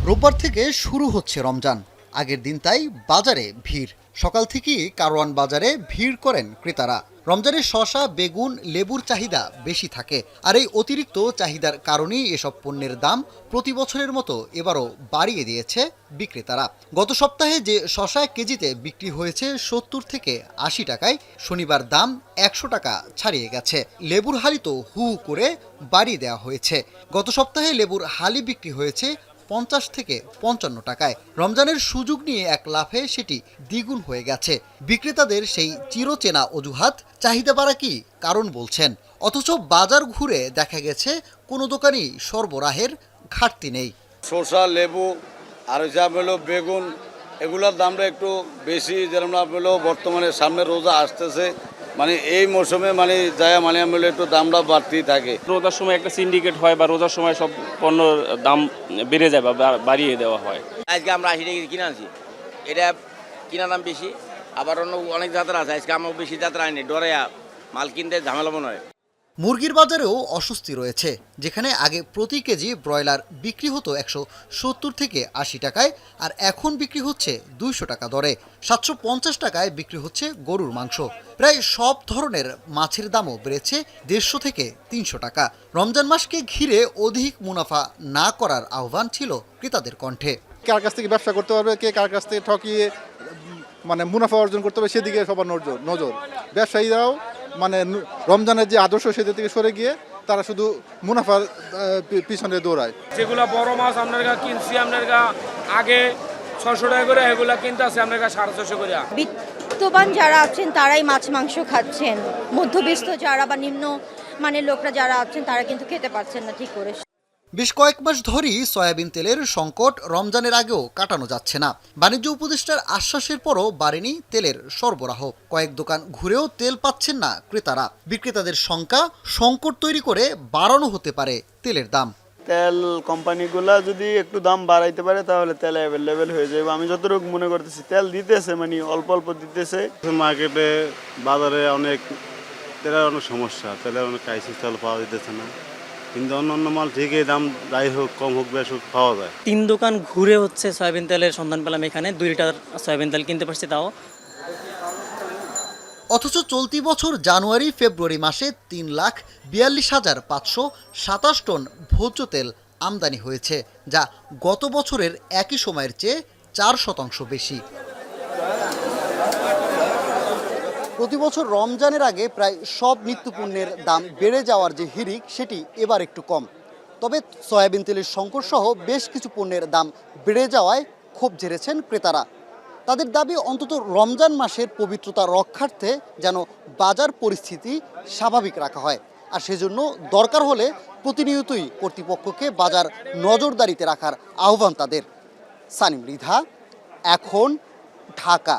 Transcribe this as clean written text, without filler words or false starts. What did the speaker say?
রোববার থেকে শুরু হচ্ছে রমজান। আগের দিন তাই বাজারে ভিড়। সকাল থেকেই কারওয়ান বাজারে ভিড় করেন ক্রেতারা। রমজানের শসা, বেগুন, লেবুর চাহিদা বেশি থাকে। আর এই অতিরিক্ত চাহিদার কারণেই এসব পণ্যের দাম প্রতি বছরের মতো এবারও বাড়িয়ে দিয়েছে বিক্রেতারা। গত সপ্তাহে যে শসা কেজিতে বিক্রি হয়েছে ৭০ থেকে ৮০ টাকায়, শনিবার দাম ১০০ টাকা ছাড়িয়ে গেছে। লেবুর হালি তো হু হু করে বাড়িয়ে দেওয়া হয়েছে। গত সপ্তাহে লেবুর হালি বিক্রি হয়েছে ৫০ থেকে ৫৫ টাকায়। রমজানের সুযোগ নিয়ে এক লাফে সেটি দ্বিগুণ হয়ে গেছে। বিক্রেতাদের সেই চিরচেনা অজুহাত চাহিদা বাড়া কি কারণ বলছেন। অথচ বাজার ঘুরে দেখা গেছে কোনো দোকানই সরবরাহের ঘাটতি নেই। শসা, লেবু আর যা হলো বেগুন, এগুলোর দামটা একটু বেশি। যেরকম হলো বর্তমানে সামনে রোজা আসতেছে, মানে এই মৌসুমে মানে যায় মানে আমরা একটু দামটা বাড়তেই থাকে। রোজার সময় একটা সিন্ডিকেট হয় বা রোজার সময় সব পণ্যর দাম বেড়ে যায় বা বাড়িয়ে দেওয়া হয়। আজকে আমরা ৮০ টাকা কিনে আনছি, এটা কিনা দাম বেশি। আবার অন্য অনেক যাত্রা আছে, আজকে আমরা বেশি যাত্রা আনি, ডরে মাল কিনতে ঝামেলা মনে হয়। মুরগির বাজারেও অস্বস্তি রয়েছে। যেখানে আগে প্রতি কেজি ব্রয়লার বিক্রি হতো ১৭০ থেকে ৮০ টাকায়, আর এখন বিক্রি হচ্ছে ২০০ টাকা দরে। ৭৫০ টাকায় বিক্রি হচ্ছে গরুর মাংস। প্রায় সব ধরনের মাছের দামও বেড়েছে ১৫০ থেকে ৩০০ টাকা। রমজান মাসকে ঘিরে অধিক মুনাফা না করার আহ্বান ছিল ক্রেতাদের কণ্ঠে। কার কাছ থেকে ব্যবসা করতে পারবে, কে কার কাছ থেকে ঠকিয়ে মানে মুনাফা অর্জন করতে হবে, সেদিকে সবার নজর। ব্যবসায়ীরাও মানে রমজানের যে আদর্শ সেদিক থেকে সরে গিয়ে তারা শুধু মুনাফার পিছনে দৌড়ায়। যেগুলা বড় মাছ আপনার কিনছি, আপনার আগে ৬০০ টাকা করে, এগুলা কিনতে আছে আপনার ৬৫০ করে। বিত্তবান যারা আছেন তারাই মাছ মাংস খাচ্ছেন, মধ্যবিত্ত যারা বা নিম্ন মানের লোকরা যারা আছেন তারা কিন্তু খেতে পারছেন না ঠিক করে। বেশ কয়েক মাস ধরেই সয়াবিন তেলের সংকট রমজানের আগেও কাটানো যাচ্ছে না। বাণিজ্য উপদেষ্টার আশ্বাসের পরও বাড়েনি তেলের সরবরাহ। কয়েক দোকান ঘুরেও তেল পাচ্ছেন না ক্রেতারা। বিক্রেতাদের শঙ্কা, সংকট তৈরি করে বাড়ানো হতে পারে তেলের দাম। তেল কোম্পানিগুলা যদি একটু দাম বাড়াইতে পারে তাহলে তেল অ্যাভেলেবেল হয়ে যাবে। আমি যতটুকু মনে করতেছি তেল দিতেছে, মানে অল্প অল্প দিতেছে। মার্কেটে বাজারে অনেক তেলের অনেক সমস্যা, তেলের অনেক ক্রাইসিস, তেল পাওয়া যেতেছে না। কিন্তু অন্য মাল ঠিকই দাম যাই হোক, কম হোক, বেশ হোক, পাওয়া যায়। ৩ দোকান ঘুরে হচ্ছে সয়াবিন তেলের সন্ধান পেলাম, এখানে ২ লিটার সয়াবিন তেল কিনতে পারছি তাও। অথচ চলতি বছর জানুয়ারি ফেব্রুয়ারি মাসে ৩,৪২,৫২৭ টন ভোজ্য তেল আমদানি হয়েছে, যা গত বছরের একই সময়ের চেয়ে ৪% বেশি। প্রতি বছর রমজানের আগে প্রায় সব নিত্যপণ্যের দাম বেড়ে যাওয়ার যে হিড়িক, সেটি এবার একটু কম। তবে সয়াবিন তেলের সংকট সহ বেশ কিছু পণ্যের দাম বেড়ে যাওয়ায় ক্ষোভ ঝেড়েছেন ক্রেতারা। তাদের দাবি অন্তত রমজান মাসের পবিত্রতা রক্ষার্থে যেন বাজার পরিস্থিতি স্বাভাবিক রাখা হয়। আর সেজন্য দরকার হলে প্রতিনিয়তই কর্তৃপক্ষকে বাজার নজরদারিতে রাখার আহ্বান তাদের। সানিম মৃধা, এখন, ঢাকা।